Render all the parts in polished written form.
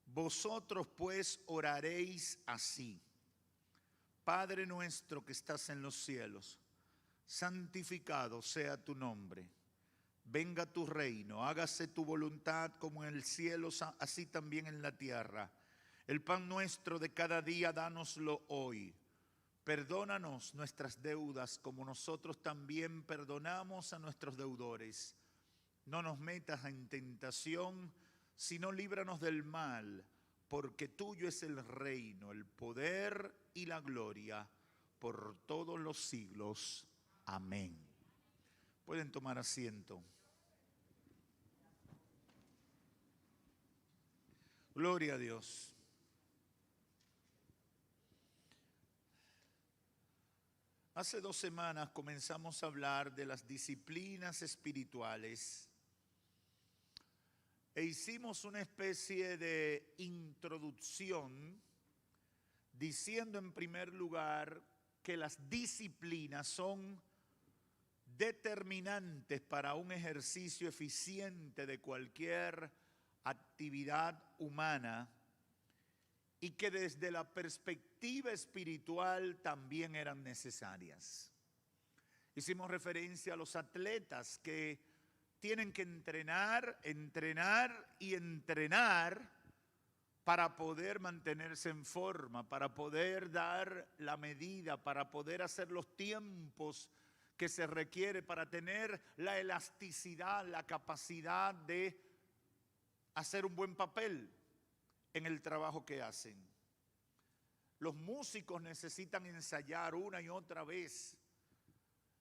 Vosotros pues oraréis así: Padre nuestro que estás en los cielos, santificado sea tu nombre. Venga tu reino, hágase tu voluntad como en el cielo, así también en la tierra. El pan nuestro de cada día, dánoslo hoy. Perdónanos nuestras deudas como nosotros también perdonamos a nuestros deudores. No nos metas en tentación, sino líbranos del mal, porque tuyo es el reino, el poder y la gloria por todos los siglos. Amén. Pueden tomar asiento. Gloria a Dios. Hace 2 semanas comenzamos a hablar de las disciplinas espirituales e hicimos una especie de introducción diciendo en primer lugar que las disciplinas son determinantes para un ejercicio eficiente de cualquier actividad humana y que desde la perspectiva espiritual también eran necesarias. Hicimos referencia a los atletas que tienen que entrenar y entrenar para poder mantenerse en forma, para poder dar la medida, para poder hacer los tiempos que se requiere, para tener la elasticidad, la capacidad de hacer un buen papel en el trabajo que hacen. Los músicos necesitan ensayar una y otra vez.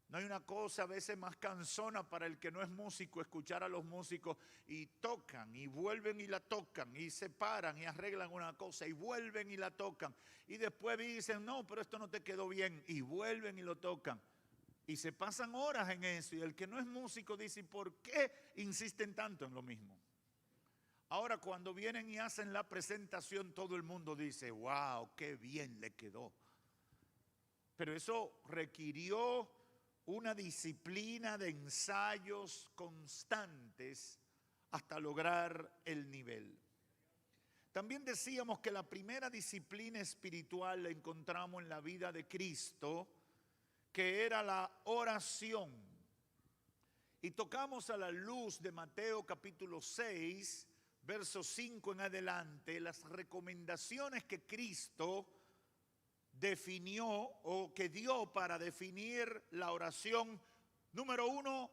No hay una cosa a veces más cansona para el que no es músico escuchar a los músicos y tocan y vuelven y la tocan y se paran y arreglan una cosa y vuelven y la tocan y después dicen no, pero esto no te quedó bien y vuelven y lo tocan y se pasan horas en eso y el que no es músico dice ¿por qué insisten tanto en lo mismo? Ahora cuando vienen y hacen la presentación todo el mundo dice wow, qué bien le quedó, pero eso requirió una disciplina de ensayos constantes hasta lograr el nivel. También decíamos que la primera disciplina espiritual la encontramos en la vida de Cristo, que era la oración. Y tocamos a la luz de Mateo capítulo 6, verso 5 en adelante, las recomendaciones que Cristo definió o que dio para definir la oración. Número 1,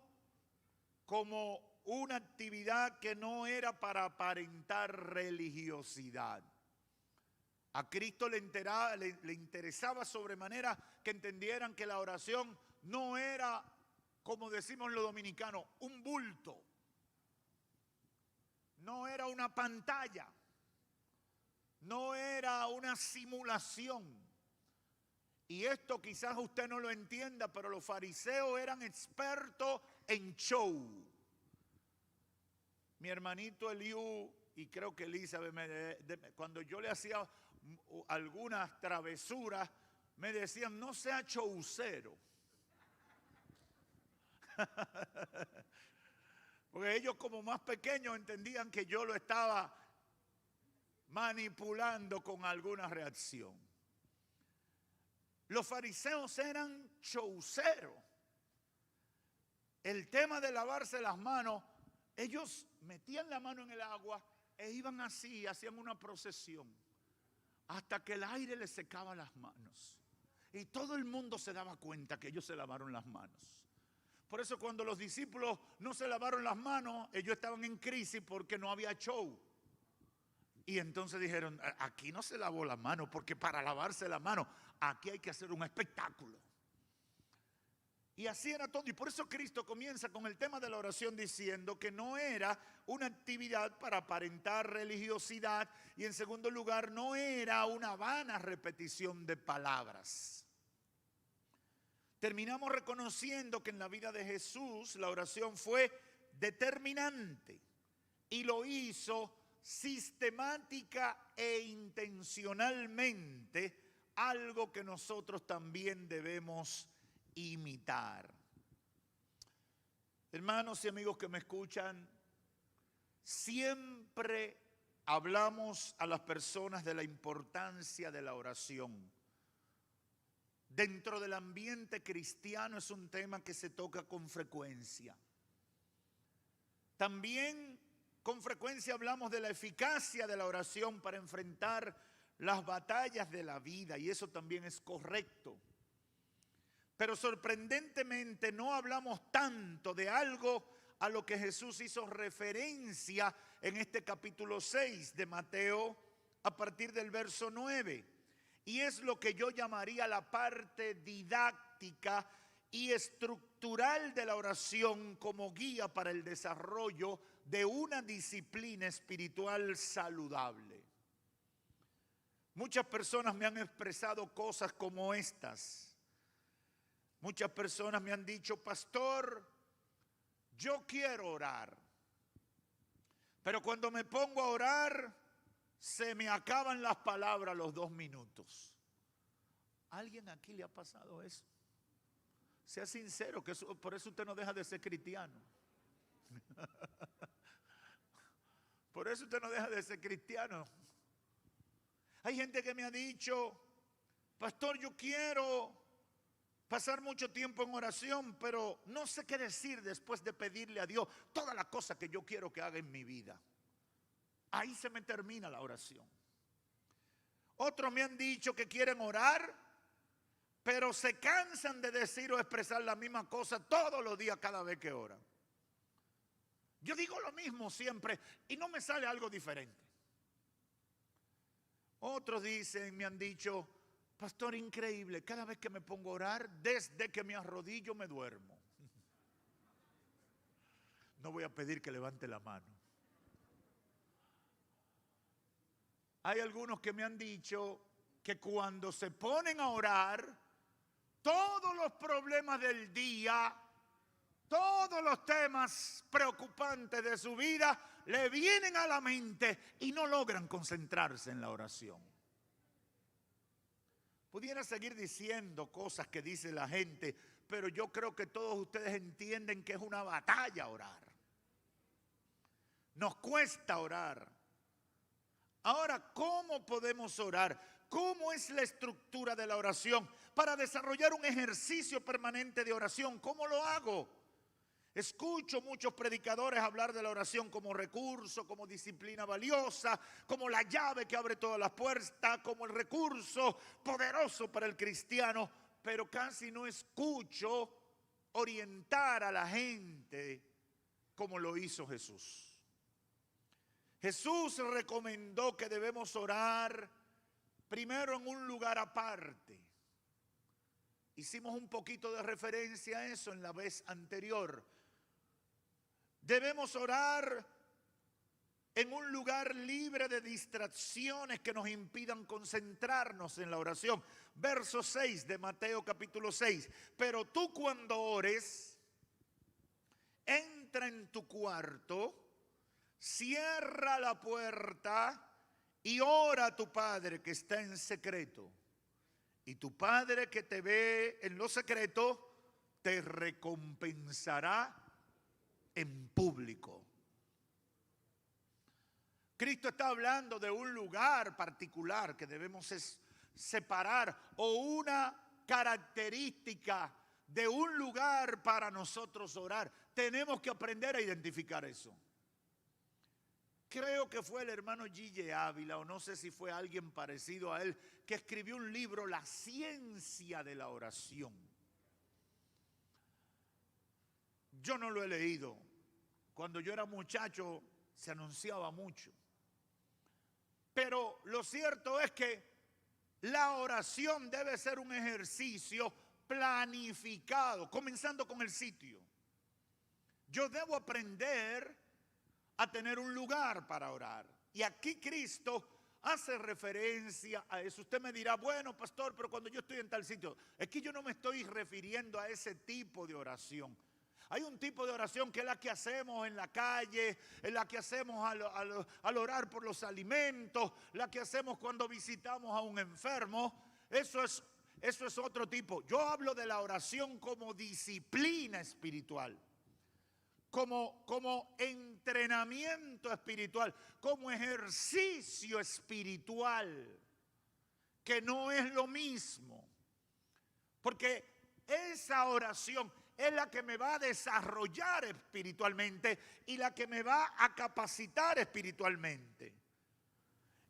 como una actividad que no era para aparentar religiosidad. A Cristo le interesaba sobremanera que entendieran que la oración no era, como decimos los dominicanos, un bulto. No era una pantalla. No era una simulación. Y esto quizás usted no lo entienda, pero los fariseos eran expertos en show. Mi hermanito Eliú y creo que Elizabeth, cuando yo le hacía algunas travesuras, me decían, no sea showcero. Porque ellos como más pequeños entendían que yo lo estaba manipulando con alguna reacción. Los fariseos eran showceros. El tema de lavarse las manos, ellos metían la mano en el agua e iban así, hacían una procesión, hasta que el aire les secaba las manos. Y todo el mundo se daba cuenta que ellos se lavaron las manos. Por eso cuando los discípulos no se lavaron las manos, ellos estaban en crisis porque no había show. Y entonces dijeron, aquí no se lavó la mano, porque para lavarse la mano, aquí hay que hacer un espectáculo. Y así era todo. Y por eso Cristo comienza con el tema de la oración diciendo que no era una actividad para aparentar religiosidad. Y en segundo lugar, no era una vana repetición de palabras. Terminamos reconociendo que en la vida de Jesús la oración fue determinante. Y lo hizo sistemática e intencionalmente, algo que nosotros también debemos imitar. Hermanos y amigos que me escuchan, siempre hablamos a las personas de la importancia de la oración. Dentro del ambiente cristiano es un tema que se toca con frecuencia. También con frecuencia hablamos de la eficacia de la oración para enfrentar las batallas de la vida, y eso también es correcto. Pero sorprendentemente no hablamos tanto de algo a lo que Jesús hizo referencia en este capítulo 6 de Mateo a partir del verso 9. Y es lo que yo llamaría la parte didáctica y estructural de la oración como guía para el desarrollo de una disciplina espiritual saludable. Muchas personas me han expresado cosas como estas. Muchas personas me han dicho: pastor, yo quiero orar, pero cuando me pongo a orar se me acaban las palabras a los 2 minutos. ¿A alguien aquí le ha pasado eso? Sea sincero, que por eso usted no deja de ser cristiano. Por eso usted no deja de ser cristiano. Hay gente que me ha dicho: pastor, yo quiero pasar mucho tiempo en oración, pero no sé qué decir después de pedirle a Dios todas las cosas que yo quiero que haga en mi vida. Ahí se me termina la oración. Otros me han dicho que quieren orar, pero se cansan de decir o expresar la misma cosa todos los días cada vez que oran. Yo digo lo mismo siempre y no me sale algo diferente. Otros me han dicho: pastor, increíble, cada vez que me pongo a orar, desde que me arrodillo me duermo. No voy a pedir que levante la mano. Hay algunos que me han dicho que cuando se ponen a orar, todos los problemas del día, todos los temas preocupantes de su vida le vienen a la mente y no logran concentrarse en la oración. Pudiera seguir diciendo cosas que dice la gente, pero yo creo que todos ustedes entienden que es una batalla orar. Nos cuesta orar. Ahora, ¿cómo podemos orar? ¿Cómo es la estructura de la oración? Para desarrollar un ejercicio permanente de oración, ¿cómo lo hago? Escucho muchos predicadores hablar de la oración como recurso, como disciplina valiosa, como la llave que abre todas las puertas, como el recurso poderoso para el cristiano, pero casi no escucho orientar a la gente como lo hizo Jesús. Jesús recomendó que debemos orar primero en un lugar aparte. Hicimos un poquito de referencia a eso en la vez anterior. Debemos orar en un lugar libre de distracciones que nos impidan concentrarnos en la oración. Verso 6 de Mateo capítulo 6. Pero tú cuando ores, entra en tu cuarto, cierra la puerta y ora a tu Padre que está en secreto. Y tu Padre que te ve en lo secreto te recompensará en público. Cristo está hablando de un lugar particular que debemos separar, o una característica de un lugar para nosotros orar. Tenemos que aprender a identificar eso. Creo que fue el hermano G.J. Ávila, o no sé si fue alguien parecido a él, que escribió un libro, La ciencia de la oración. Yo no lo he leído. Cuando yo era muchacho se anunciaba mucho. Pero lo cierto es que la oración debe ser un ejercicio planificado, comenzando con el sitio. Yo debo aprender a tener un lugar para orar. Y aquí Cristo hace referencia a eso. Usted me dirá: bueno, pastor, pero cuando yo estoy en tal sitio, es que yo no me estoy refiriendo a ese tipo de oración. Hay un tipo de oración que es la que hacemos en la calle, es la que hacemos al orar por los alimentos, la que hacemos cuando visitamos a un enfermo. Eso es otro tipo. Yo hablo de la oración como disciplina espiritual, como entrenamiento espiritual, como ejercicio espiritual, que no es lo mismo. Porque esa oración es la que me va a desarrollar espiritualmente y la que me va a capacitar espiritualmente.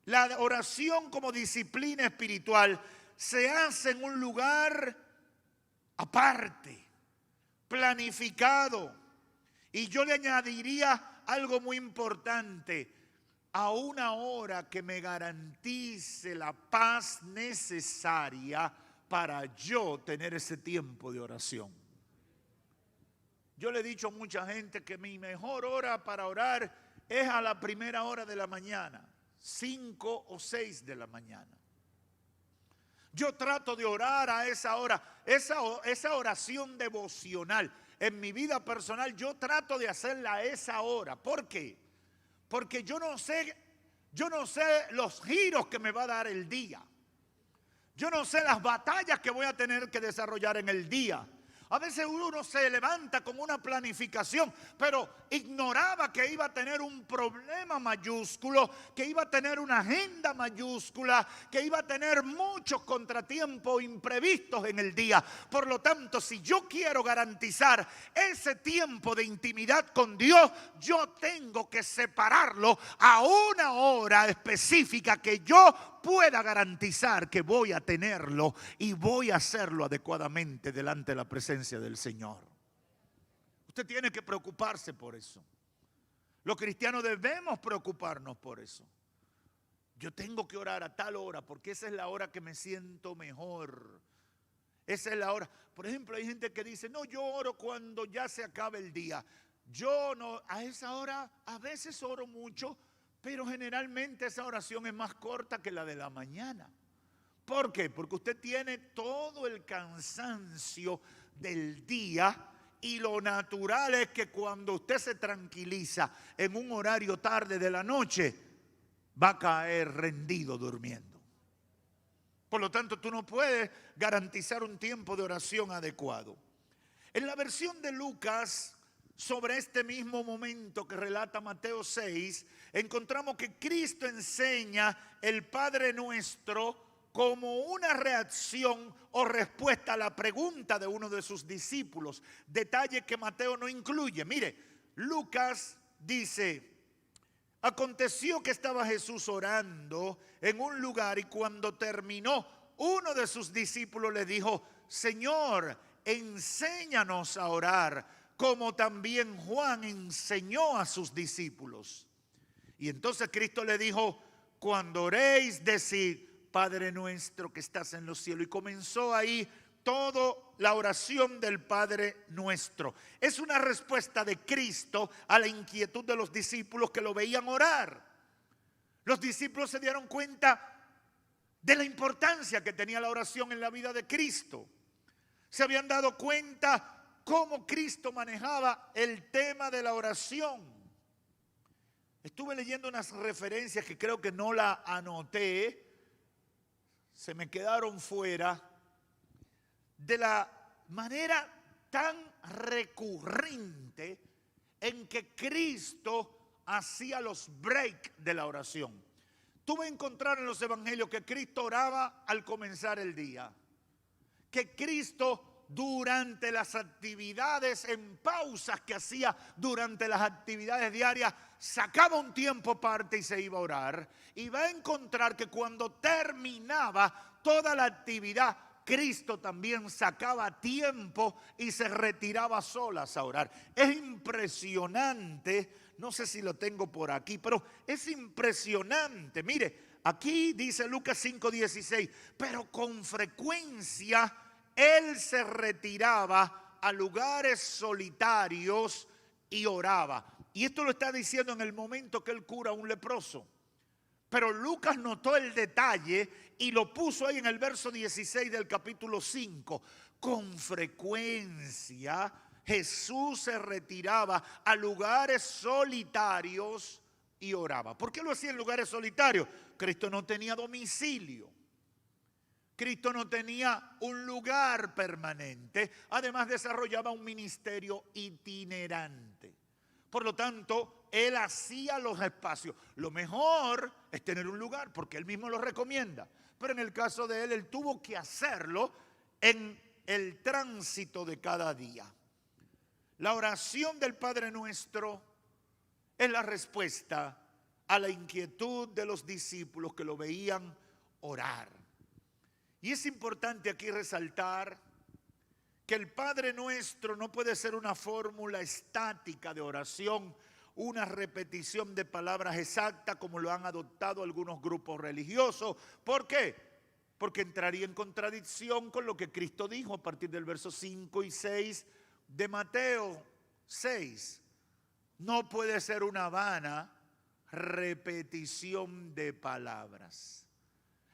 La oración como disciplina espiritual se hace en un lugar aparte, planificado. Y yo le añadiría algo muy importante: a una hora que me garantice la paz necesaria para yo tener ese tiempo de oración. Yo le he dicho a mucha gente que mi mejor hora para orar es a la primera hora de la mañana, 5 o 6 de la mañana. Yo trato de orar a esa hora, esa oración devocional. En mi vida personal yo trato de hacerla a esa hora. ¿Por qué? Porque yo no sé los giros que me va a dar el día. Yo no sé las batallas que voy a tener que desarrollar en el día. A veces uno se levanta con una planificación, pero ignoraba que iba a tener un problema mayúsculo, que iba a tener una agenda mayúscula, que iba a tener muchos contratiempos imprevistos en el día. Por lo tanto, si yo quiero garantizar ese tiempo de intimidad con Dios, yo tengo que separarlo a una hora específica que yo pueda garantizar que voy a tenerlo y voy a hacerlo adecuadamente delante de la presencia del Señor. Usted tiene que preocuparse por eso. Los cristianos debemos preocuparnos por eso. Yo tengo que orar a tal hora porque esa es la hora que me siento mejor. Esa es la hora. Por ejemplo, hay gente que dice: no, yo oro cuando ya se acabe el día. Yo no, a esa hora a veces oro mucho, pero generalmente esa oración es más corta que la de la mañana. ¿Por qué? Porque usted tiene todo el cansancio del día y lo natural es que cuando usted se tranquiliza en un horario tarde de la noche, va a caer rendido durmiendo. Por lo tanto, tú no puedes garantizar un tiempo de oración adecuado. En la versión de Lucas, sobre este mismo momento que relata Mateo 6, encontramos que Cristo enseña el Padre Nuestro como una reacción o respuesta a la pregunta de uno de sus discípulos. Detalle que Mateo no incluye. Mire, Lucas dice: aconteció que estaba Jesús orando en un lugar y cuando terminó, uno de sus discípulos le dijo: Señor, enséñanos a orar, como también Juan enseñó a sus discípulos. Y entonces Cristo le dijo: cuando oréis, decid: Padre nuestro que estás en los cielos. Y comenzó ahí toda la oración del Padre Nuestro. Es una respuesta de Cristo a la inquietud de los discípulos que lo veían orar. Los discípulos se dieron cuenta de la importancia que tenía la oración en la vida de Cristo. Se habían dado cuenta cómo Cristo manejaba el tema de la oración. Estuve leyendo unas referencias que creo que no la anoté, se me quedaron fuera, de la manera tan recurrente en que Cristo hacía los breaks de la oración. Tú vas a encontrar en los evangelios que Cristo oraba al comenzar el día, que Cristo durante las actividades, en pausas que hacía durante las actividades diarias, sacaba un tiempo aparte y se iba a orar. Y va a encontrar que cuando terminaba toda la actividad, Cristo también sacaba tiempo y se retiraba a solas a orar. Es impresionante, no sé si lo tengo por aquí, pero es impresionante. Mire, aquí dice Lucas 5:16, pero con frecuencia Él se retiraba a lugares solitarios y oraba. Y esto lo está diciendo en el momento que Él cura a un leproso. Pero Lucas notó el detalle y lo puso ahí en el verso 16 del capítulo 5. Con frecuencia Jesús se retiraba a lugares solitarios y oraba. ¿Por qué lo hacía en lugares solitarios? Cristo no tenía domicilio. Cristo no tenía un lugar permanente. Además desarrollaba un ministerio itinerante. Por lo tanto, Él hacía los espacios. Lo mejor es tener un lugar, porque Él mismo lo recomienda. Pero en el caso de Él tuvo que hacerlo en el tránsito de cada día. La oración del Padre Nuestro es la respuesta a la inquietud de los discípulos que lo veían orar. Y es importante aquí resaltar que el Padre Nuestro no puede ser una fórmula estática de oración, una repetición de palabras exactas como lo han adoptado algunos grupos religiosos. ¿Por qué? Porque entraría en contradicción con lo que Cristo dijo a partir del verso 5 y 6 de Mateo 6. No puede ser una vana repetición de palabras.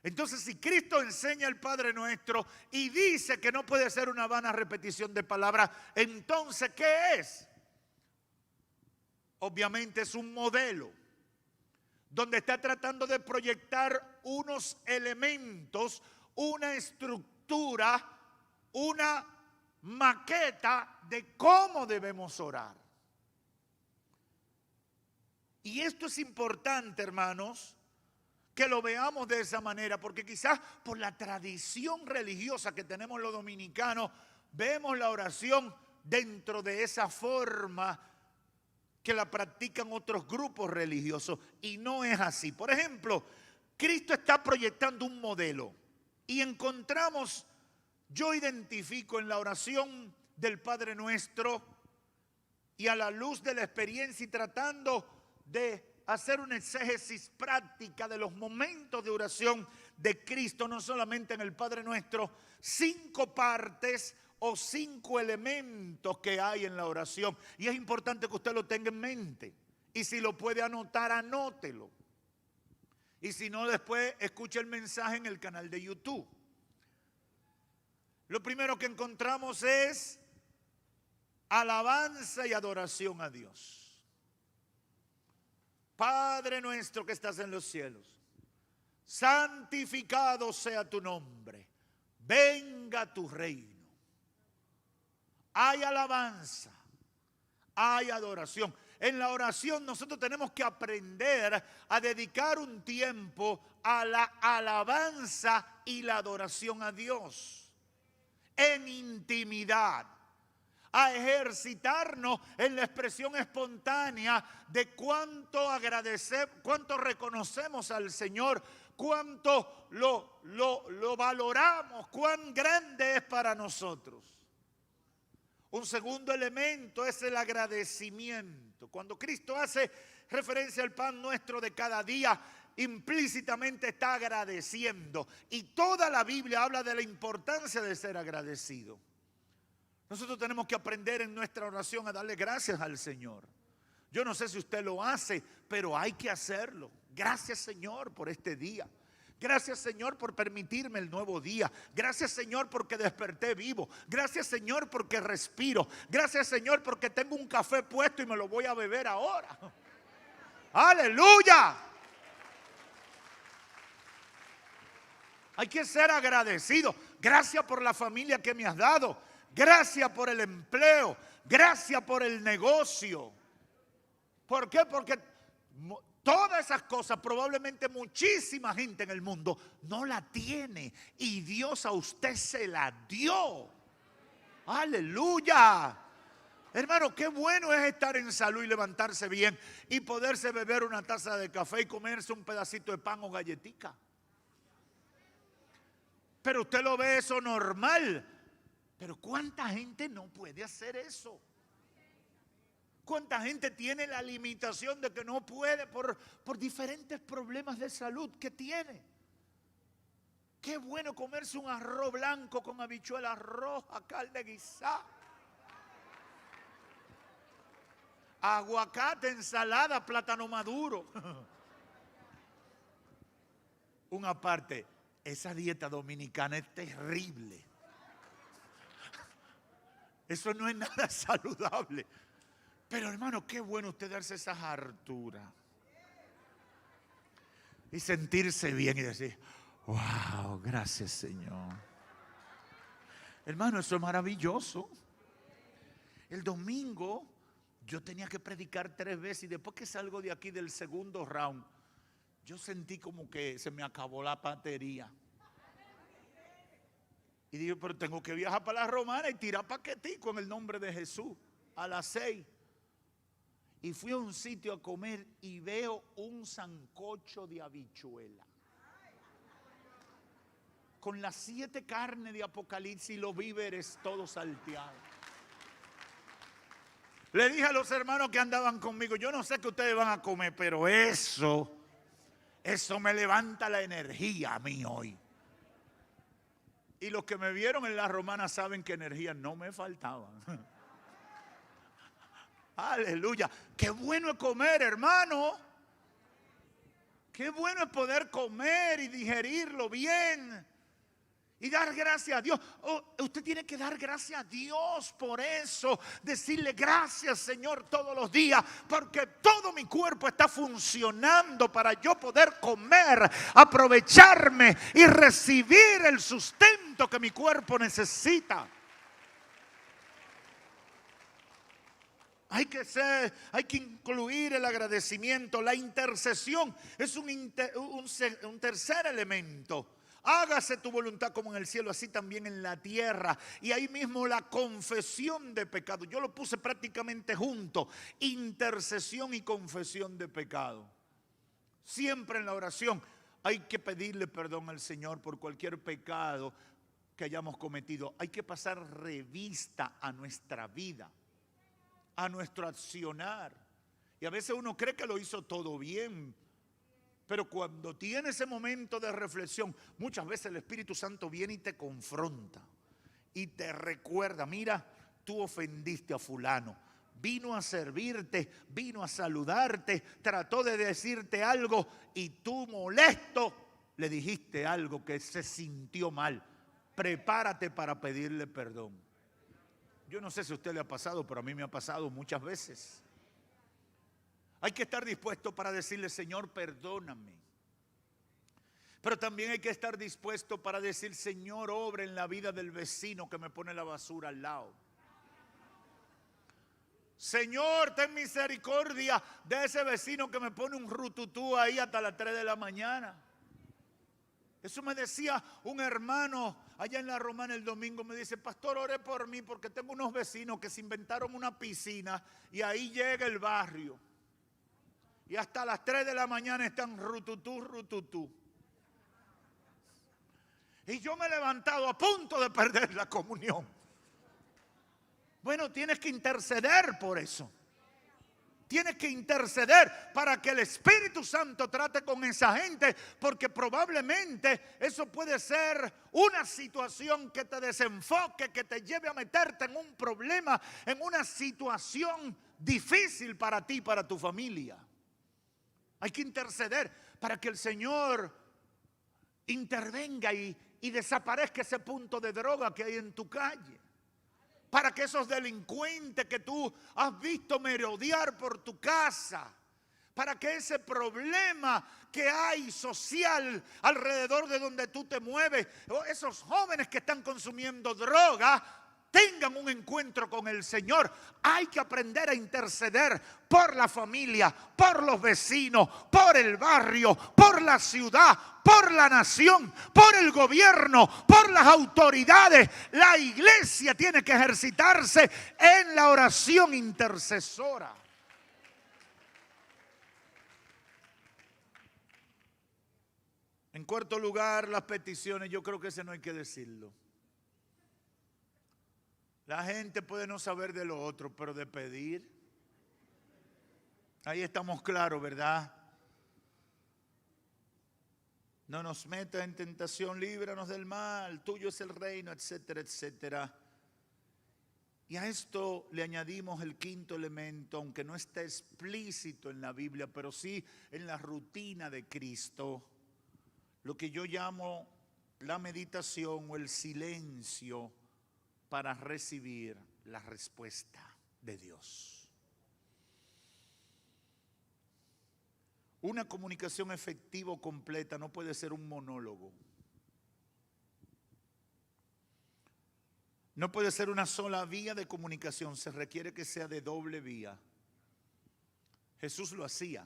Entonces, si Cristo enseña el Padre Nuestro y dice que no puede ser una vana repetición de palabras, entonces, ¿qué es? Obviamente es un modelo donde está tratando de proyectar unos elementos, una estructura, una maqueta de cómo debemos orar. Y esto es importante, hermanos, que lo veamos de esa manera, porque quizás por la tradición religiosa que tenemos los dominicanos, vemos la oración dentro de esa forma que la practican otros grupos religiosos, y no es así. Por ejemplo, Cristo está proyectando un modelo y encontramos, yo identifico en la oración del Padre Nuestro y a la luz de la experiencia y tratando de hacer una exégesis práctica de los momentos de oración de Cristo, no solamente en el Padre Nuestro, 5 partes o 5 elementos que hay en la oración. Y es importante que usted lo tenga en mente. Y si lo puede anotar, anótelo. Y si no, después escuche el mensaje en el canal de YouTube. Lo primero que encontramos es alabanza y adoración a Dios. Padre nuestro que estás en los cielos, santificado sea tu nombre, venga tu reino. Hay alabanza, hay adoración. En la oración nosotros tenemos que aprender a dedicar un tiempo a la alabanza y la adoración a Dios en intimidad, a ejercitarnos en la expresión espontánea de cuánto agradecemos, cuánto reconocemos al Señor, cuánto lo valoramos, cuán grande es para nosotros. Un segundo elemento es el agradecimiento. Cuando Cristo hace referencia al pan nuestro de cada día, implícitamente está agradeciendo. Y toda la Biblia habla de la importancia de ser agradecido. Nosotros tenemos que aprender en nuestra oración a darle gracias al Señor. Yo no sé si usted lo hace, pero hay que hacerlo. Gracias, Señor, por este día. Gracias, Señor, por permitirme el nuevo día. Gracias, Señor, porque desperté vivo. Gracias, Señor, porque respiro. Gracias, Señor, porque tengo un café puesto y me lo voy a beber ahora. ¡Aleluya! Hay que ser agradecido. Gracias por la familia que me has dado. Gracias por el empleo. Gracias por el negocio. ¿Por qué? Porque todas esas cosas probablemente muchísima gente en el mundo no la tiene. Y Dios a usted se la dio. ¡Aleluya! Hermano, qué bueno es estar en salud y levantarse bien y poderse beber una taza de café y comerse un pedacito de pan o galletica. Pero usted lo ve eso normal. Pero ¿cuánta gente no puede hacer eso? ¿Cuánta gente tiene la limitación de que no puede por diferentes problemas de salud que tiene? Qué bueno comerse un arroz blanco con habichuelas rojas, carne guisada, aguacate, ensalada, plátano maduro. Una parte, esa dieta dominicana es terrible. Eso no es nada saludable. Pero hermano, qué bueno usted darse esas harturas y sentirse bien y decir, wow, gracias, Señor. Hermano, eso es maravilloso. El domingo Yo tenía que predicar 3 veces y después que salgo de aquí del segundo round, yo sentí como que se me acabó la batería. Y digo, pero tengo que viajar para la Romana y tirar paquetico en el nombre de Jesús a las 6. Y fui a un sitio a comer y veo un sancocho de habichuela con las 7 carnes de Apocalipsis y los víveres todos salteados. Le dije a los hermanos que andaban conmigo, yo no sé qué ustedes van a comer, pero eso me levanta la energía a mí hoy. Y los que me vieron en la Romana saben que energía no me faltaba. Aleluya. Qué bueno es comer, hermano. Qué bueno es poder comer y digerirlo bien. Y dar gracias a Dios. Usted tiene que dar gracias a Dios por eso. Decirle gracias, Señor, todos los días. Porque todo mi cuerpo está funcionando para yo poder comer, aprovecharme y recibir el sustento que mi cuerpo necesita. Hay que incluir el agradecimiento. La intercesión es un tercer elemento. Hágase tu voluntad como en el cielo, así también en la tierra. Y ahí mismo la confesión de pecado. Yo lo puse prácticamente junto. Intercesión y confesión de pecado. Siempre en la oración hay que pedirle perdón al Señor por cualquier pecado que hayamos cometido. Hay que pasar revista a nuestra vida, a nuestro accionar. Y a veces uno cree que lo hizo todo bien. Pero cuando tiene ese momento de reflexión, muchas veces el Espíritu Santo viene y te confronta y te recuerda, mira, tú ofendiste a fulano, vino a servirte, vino a saludarte, trató de decirte algo y tú molesto le dijiste algo que se sintió mal. Prepárate para pedirle perdón. Yo no sé si a usted le ha pasado, pero a mí me ha pasado muchas veces. Hay que estar dispuesto para decirle, Señor, perdóname. Pero también hay que estar dispuesto para decir, Señor, obra en la vida del vecino que me pone la basura al lado. Señor, ten misericordia de ese vecino que me pone un rututú ahí hasta las 3 de la mañana. Eso me decía un hermano allá en la Romana el domingo. Me dice, pastor, ore por mí porque tengo unos vecinos que se inventaron una piscina y ahí llega el barrio. Y hasta las 3 de la mañana están rututú, rututú. Y yo me he levantado a punto de perder la comunión. Bueno, tienes que interceder por eso. Tienes que interceder para que el Espíritu Santo trate con esa gente, porque probablemente eso puede ser una situación que te desenfoque, que te lleve a meterte en un problema, en una situación difícil para ti y para tu familia. Hay que interceder para que el Señor intervenga y desaparezca ese punto de droga que hay en tu calle. Para que esos delincuentes que tú has visto merodear por tu casa, para que ese problema que hay social alrededor de donde tú te mueves, o esos jóvenes que están consumiendo droga, tengan un encuentro con el Señor. Hay que aprender a interceder por la familia, por los vecinos, por el barrio, por la ciudad, por la nación, por el gobierno, por las autoridades. La iglesia tiene que ejercitarse en la oración intercesora. En cuarto lugar, las peticiones. Yo creo que ese no hay que decirlo. La gente puede no saber de lo otro, pero de pedir, ahí estamos claros, ¿verdad? No nos metas en tentación, líbranos del mal, tuyo es el reino, etcétera, etcétera. Y a esto le añadimos el quinto elemento, aunque no está explícito en la Biblia, pero sí en la rutina de Cristo, lo que yo llamo la meditación o el silencio para recibir la respuesta de Dios. Una comunicación efectiva o completa no puede ser un monólogo. No puede ser una sola vía de comunicación, se requiere que sea de doble vía. Jesús lo hacía.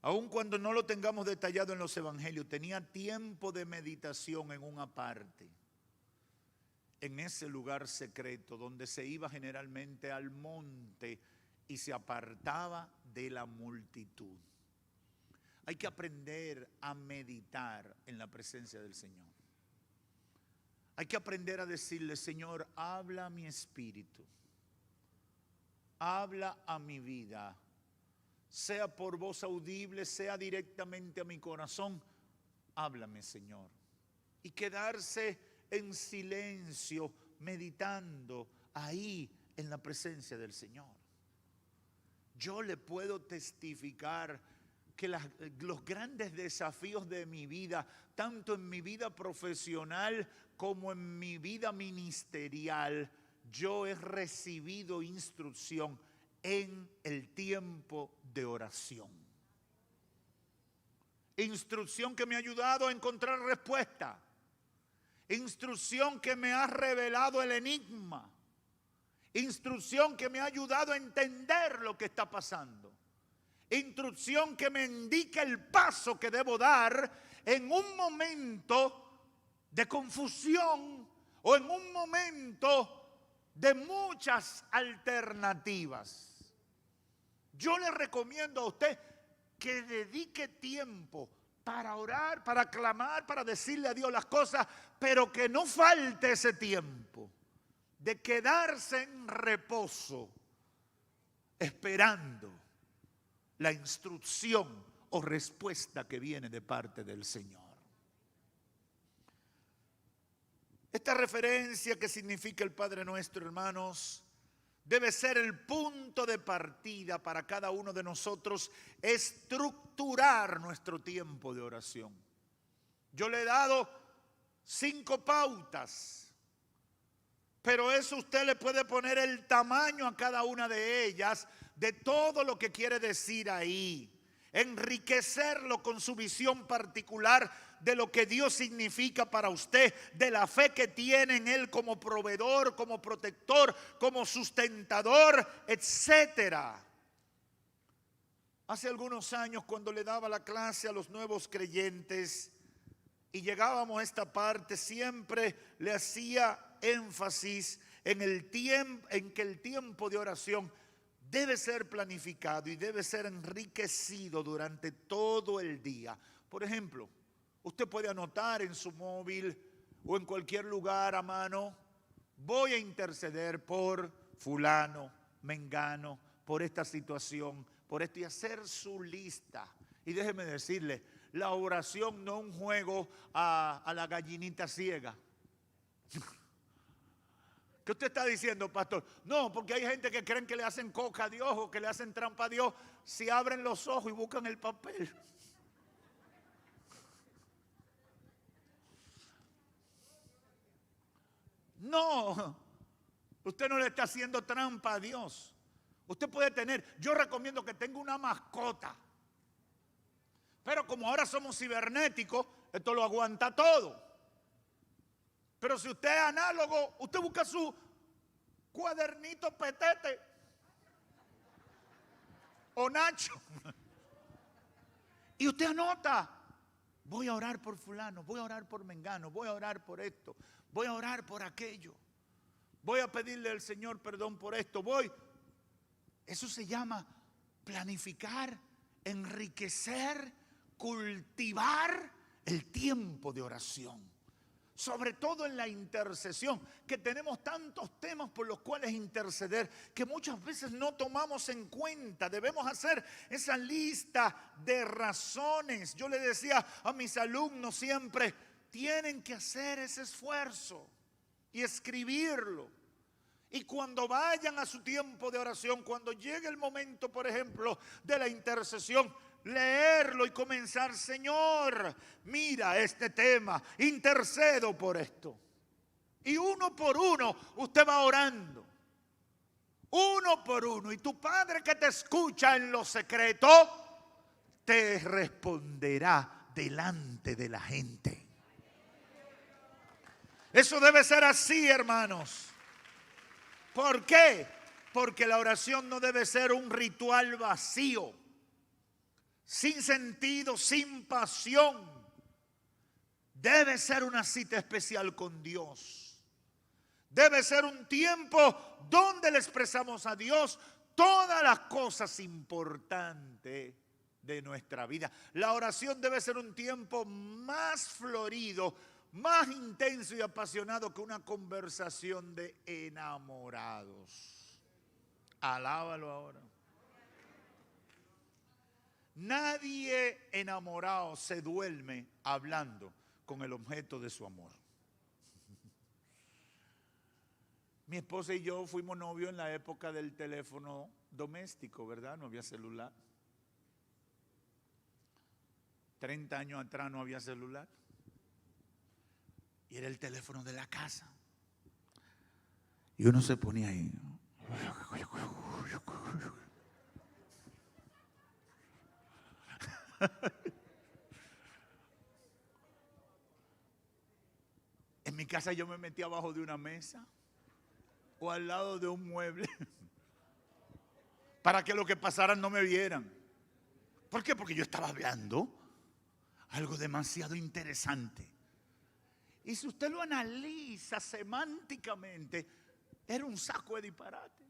Aun cuando no lo tengamos detallado en los evangelios, tenía tiempo de meditación en una parte, en ese lugar secreto donde se iba generalmente al monte y se apartaba de la multitud. Hay que aprender a meditar en la presencia del Señor. Hay que aprender a decirle: Señor, habla a mi espíritu, habla a mi vida, sea por voz audible, sea directamente a mi corazón. Háblame, Señor. Y quedarse en silencio, meditando ahí en la presencia del Señor. Yo le puedo testificar que los grandes desafíos de mi vida, tanto en mi vida profesional como en mi vida ministerial, yo he recibido instrucción en el tiempo de oración. Instrucción que me ha ayudado a encontrar respuesta. Instrucción que me ha revelado el enigma. Instrucción que me ha ayudado a entender lo que está pasando. Instrucción que me indica el paso que debo dar en un momento de confusión o en un momento de muchas alternativas. Yo le recomiendo a usted que dedique tiempo para orar, para clamar, para decirle a Dios las cosas, pero que no falte ese tiempo de quedarse en reposo, esperando la instrucción o respuesta que viene de parte del Señor. Esta referencia que significa el Padre Nuestro, hermanos, debe ser el punto de partida para cada uno de nosotros estructurar nuestro tiempo de oración. Yo le he dado 5 pautas, pero eso usted le puede poner el tamaño a cada una de ellas, de todo lo que quiere decir ahí. Enriquecerlo con su visión particular de lo que Dios significa para usted, de la fe que tiene en Él como proveedor, como protector, como sustentador, etcétera. Hace algunos años, cuando le daba la clase a los nuevos creyentes y llegábamos a esta parte, siempre le hacía énfasis en que el tiempo de oración debe ser planificado y debe ser enriquecido durante todo el día. Por ejemplo, usted puede anotar en su móvil o en cualquier lugar a mano: voy a interceder por fulano, mengano, por esta situación, por esto, y hacer su lista. Y déjeme decirle, la oración no es un juego a la gallinita ciega. ¿Qué usted está diciendo, pastor? No, porque hay gente que creen que le hacen coca a Dios o que le hacen trampa a Dios si abren los ojos y buscan el papel. No, usted no le está haciendo trampa a Dios. Usted puede tener, yo recomiendo que tenga una mascota. Pero como ahora somos cibernéticos, esto lo aguanta todo. Pero si usted es análogo, usted busca su cuadernito Petete o Nacho y usted anota: voy a orar por fulano, voy a orar por mengano, voy a orar por esto, voy a orar por aquello, voy a pedirle al Señor perdón por esto, Eso se llama planificar, enriquecer, cultivar el tiempo de oración. Sobre todo en la intercesión, que tenemos tantos temas por los cuales interceder, que muchas veces no tomamos en cuenta. Debemos hacer esa lista de razones. Yo le decía a mis alumnos siempre: tienen que hacer ese esfuerzo y escribirlo. Y cuando vayan a su tiempo de oración, cuando llegue el momento, por ejemplo, de la intercesión, leerlo y comenzar: Señor, mira este tema, intercedo por esto. Y uno por uno usted va orando, uno por uno, y tu Padre que te escucha en lo secreto te responderá delante de la gente. Eso debe ser así, hermanos. ¿Por qué? Porque la oración no debe ser un ritual vacío, sin sentido, sin pasión. Debe ser una cita especial con Dios. Debe ser un tiempo donde le expresamos a Dios todas las cosas importantes de nuestra vida. La oración debe ser un tiempo más florido, más intenso y apasionado que una conversación de enamorados. Alábalo ahora. Nadie enamorado se duerme hablando con el objeto de su amor. Mi esposa y yo fuimos novios en la época del teléfono doméstico, ¿verdad? No había celular. 30 años atrás no había celular. Y era el teléfono de la casa. Y uno se ponía ahí. En mi casa yo me metía abajo de una mesa o al lado de un mueble para que lo que pasaran no me vieran. ¿Por qué? Porque yo estaba hablando algo demasiado interesante. Y si usted lo analiza semánticamente, era un saco de disparate.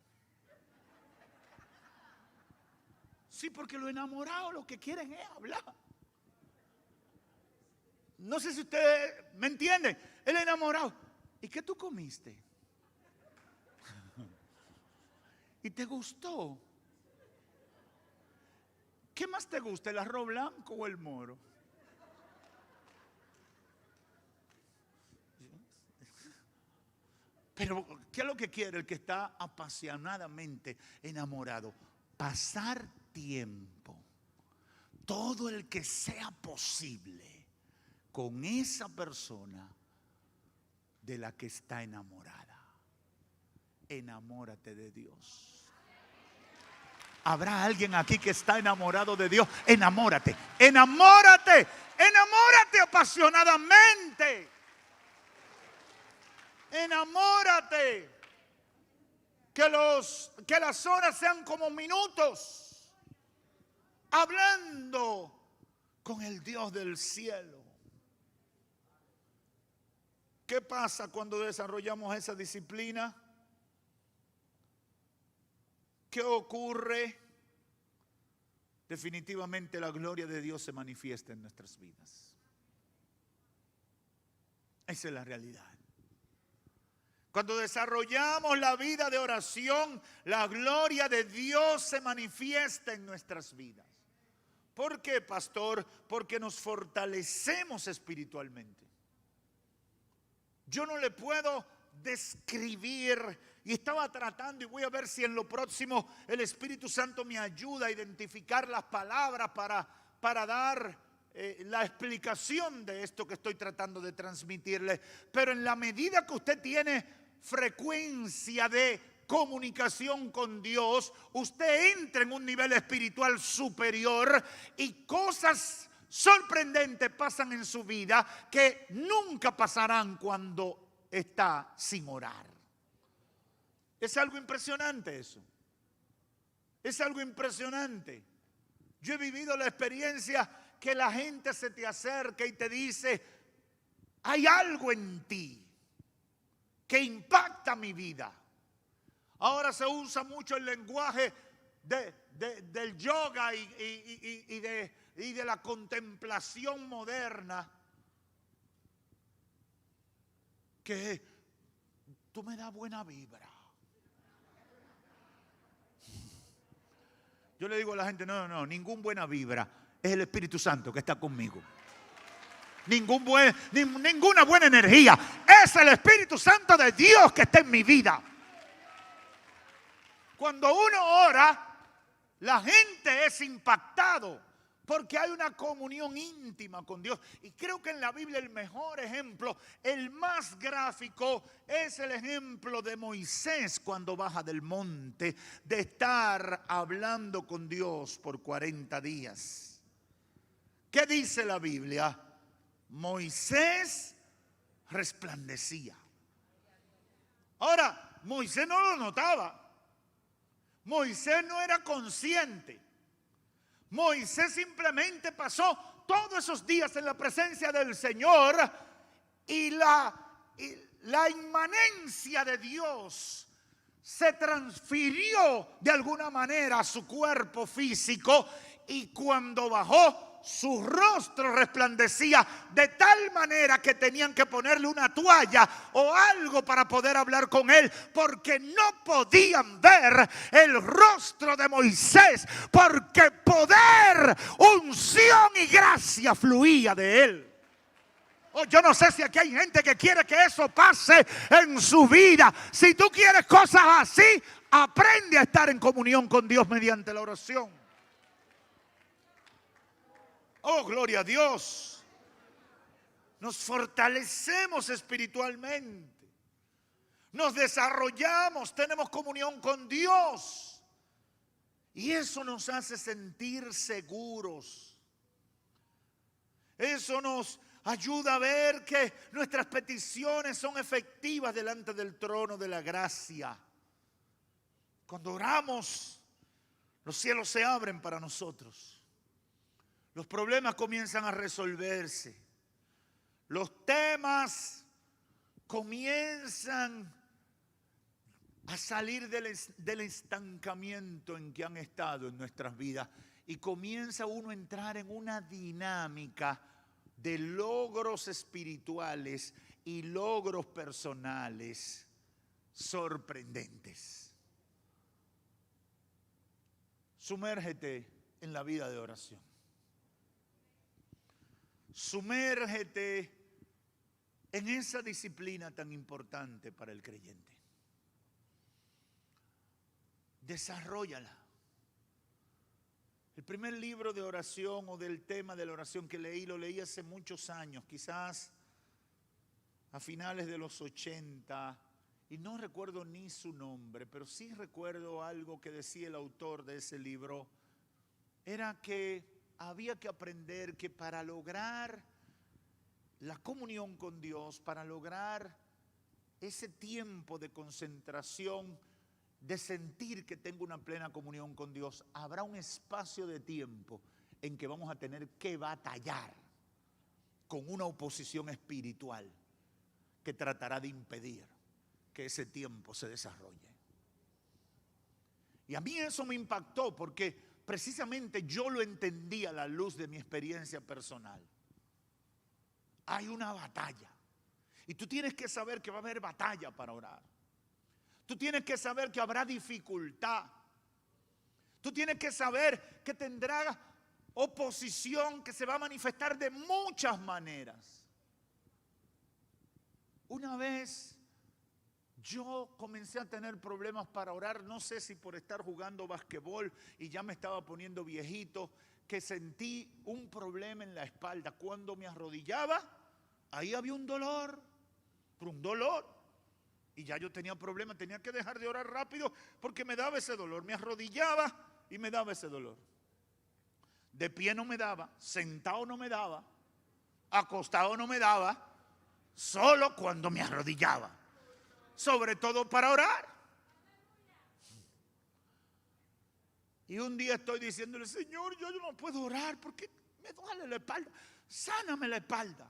Sí, porque los enamorados lo que quieren es hablar. No sé si usted me entiende. El enamorado. ¿Y qué tú comiste? ¿Y te gustó? ¿Qué más te gusta, el arroz blanco o el moro? Pero ¿qué es lo que quiere el que está apasionadamente enamorado? Pasar tiempo, todo el que sea posible, con esa persona de la que está enamorada. Enamórate de Dios. ¿Habrá alguien aquí que está enamorado de Dios? Enamórate, enamórate, enamórate apasionadamente. Enamórate. Que las horas sean como minutos, hablando con el Dios del cielo. ¿Qué pasa cuando desarrollamos esa disciplina? ¿Qué ocurre? Definitivamente la gloria de Dios se manifiesta en nuestras vidas. Esa es la realidad. Cuando desarrollamos la vida de oración, la gloria de Dios se manifiesta en nuestras vidas. ¿Por qué, pastor? Porque nos fortalecemos espiritualmente. Yo no le puedo describir, y estaba tratando, y voy a ver si en lo próximo el Espíritu Santo me ayuda a identificar las palabras para dar la explicación de esto que estoy tratando de transmitirle. Pero en la medida que usted tiene frecuencia de comunicación con Dios, usted entra en un nivel espiritual superior y cosas sorprendentes pasan en su vida que nunca pasarán cuando está sin orar. Es algo impresionante eso. Es algo impresionante. Yo he vivido la experiencia que la gente se te acerca y te dice: hay algo en ti que impacta mi vida. Ahora se usa mucho el lenguaje del yoga y de la contemplación moderna, que tú me das buena vibra. Yo le digo a la gente: no, ningún buena vibra, es el Espíritu Santo que está conmigo. Ninguna buena energía, es el Espíritu Santo de Dios que está en mi vida. Cuando uno ora, la gente es impactado porque hay una comunión íntima con Dios. Y creo que en la Biblia el mejor ejemplo, el más gráfico, es el ejemplo de Moisés cuando baja del monte, de estar hablando con Dios por 40 días. ¿Qué dice la Biblia? Moisés resplandecía. Ahora, Moisés no lo notaba. Moisés no era consciente. Moisés simplemente pasó todos esos días en la presencia del Señor y la inmanencia de Dios se transfirió de alguna manera a su cuerpo físico, y cuando bajó, su rostro resplandecía de tal manera que tenían que ponerle una toalla o algo para poder hablar con él, porque no podían ver el rostro de Moisés, porque poder, unción y gracia fluía de él. Oh, yo no sé si aquí hay gente que quiere que eso pase en su vida. Si tú quieres cosas así, aprende a estar en comunión con Dios mediante la oración. Oh, gloria a Dios. Nos fortalecemos espiritualmente. Nos desarrollamos, tenemos comunión con Dios. Y eso nos hace sentir seguros. Eso nos ayuda a ver que nuestras peticiones son efectivas delante del trono de la gracia. Cuando oramos, los cielos se abren para nosotros. Los problemas comienzan a resolverse. Los temas comienzan a salir del estancamiento en que han estado en nuestras vidas. Y comienza uno a entrar en una dinámica de logros espirituales y logros personales sorprendentes. Sumérgete en la vida de oración. Sumérgete en esa disciplina tan importante para el creyente. Desarróllala. El primer libro de oración o del tema de la oración que leí, lo leí hace muchos años, quizás a finales de los 80, y no recuerdo ni su nombre, pero sí recuerdo algo que decía el autor de ese libro. Era que había que aprender que para lograr la comunión con Dios, para lograr ese tiempo de concentración, de sentir que tengo una plena comunión con Dios, habrá un espacio de tiempo en que vamos a tener que batallar con una oposición espiritual que tratará de impedir que ese tiempo se desarrolle. Y a mí eso me impactó porque precisamente yo lo entendí a la luz de mi experiencia personal. Hay una batalla. Y tú tienes que saber que va a haber batalla para orar. Tú tienes que saber que habrá dificultad. Tú tienes que saber que tendrá oposición que se va a manifestar de muchas maneras. Una vez yo comencé a tener problemas para orar, no sé si por estar jugando basquetbol y ya me estaba poniendo viejito, que sentí un problema en la espalda. Cuando me arrodillaba, ahí había un dolor, y ya yo tenía problemas, tenía que dejar de orar rápido porque me daba ese dolor. Me arrodillaba y me daba ese dolor. De pie no me daba, sentado no me daba, acostado no me daba, solo cuando me arrodillaba. Sobre todo para orar. Y un día estoy diciéndole: Señor, yo no puedo orar porque me duele la espalda. Sáname la espalda.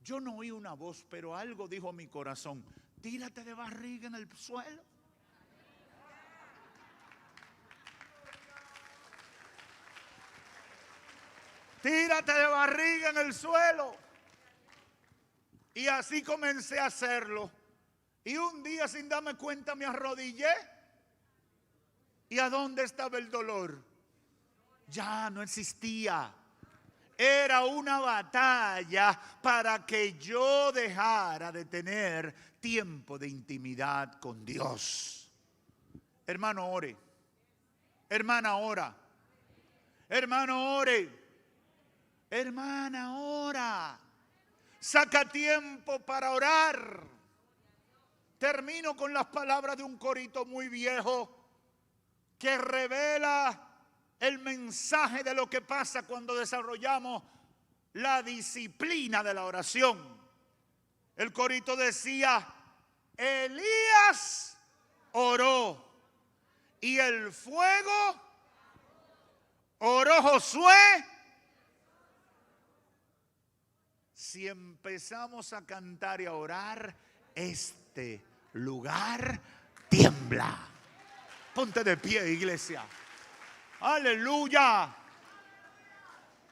Yo no oí una voz, pero algo dijo mi corazón: tírate de barriga en el suelo. Tírate de barriga en el suelo. Y así comencé a hacerlo. Y un día, sin darme cuenta, me arrodillé. ¿Y a dónde estaba el dolor? Ya no existía. Era una batalla para que yo dejara de tener tiempo de intimidad con Dios. Hermano, ore. Hermana, ora. Hermano, ore. Hermana, ora. Saca tiempo para orar. Termino con las palabras de un corito muy viejo que revela el mensaje de lo que pasa cuando desarrollamos la disciplina de la oración. El corito decía: Elías oró y el fuego. Oró Josué. Si empezamos a cantar y a orar, este lugar tiembla. Ponte de pie, iglesia. Aleluya.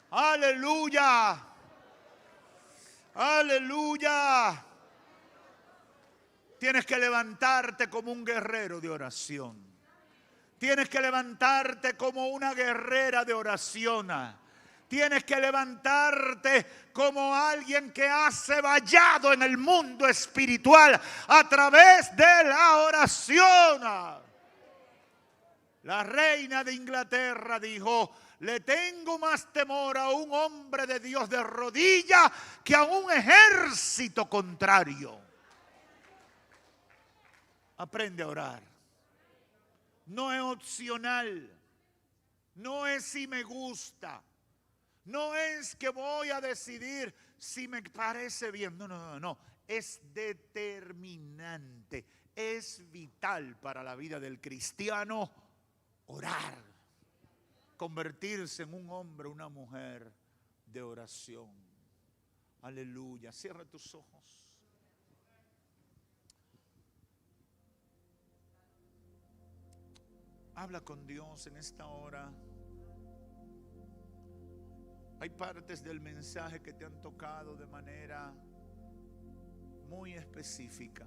Aleluya. Aleluya. Tienes que levantarte como un guerrero de oración. Tienes que levantarte como una guerrera de oración. Tienes que levantarte como alguien que ha ceballado en el mundo espiritual a través de la oración. La reina de Inglaterra dijo: le tengo más temor a un hombre de Dios de rodillas que a un ejército contrario. Aprende a orar. No es opcional. No es si me gusta. No es que voy a decidir si me parece bien. No. Es determinante. Es vital para la vida del cristiano orar. Convertirse en un hombre, una mujer de oración. Aleluya. Cierra tus ojos. Habla con Dios en esta hora. Hay partes del mensaje que te han tocado de manera muy específica.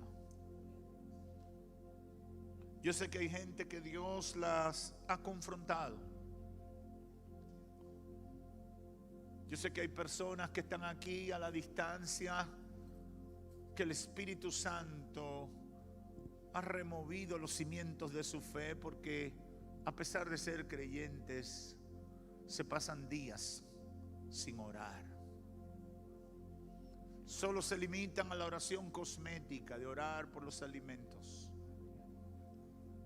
Yo sé que hay gente que Dios las ha confrontado. Yo sé que hay personas que están aquí a la distancia, que el Espíritu Santo ha removido los cimientos de su fe, porque a pesar de ser creyentes, se pasan días sin orar. Solo se limitan a la oración cosmética de orar por los alimentos,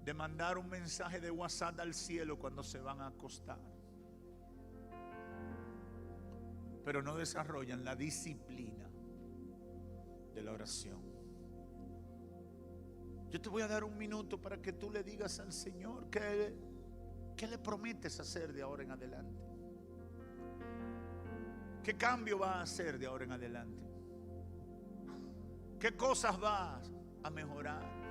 de mandar un mensaje de WhatsApp al cielo cuando se van a acostar, pero no desarrollan la disciplina de la oración. Yo te voy a dar un minuto para que tú le digas al Señor qué le prometes hacer de ahora en adelante. ¿Qué cambio va a hacer de ahora en adelante? ¿Qué cosas vas a mejorar?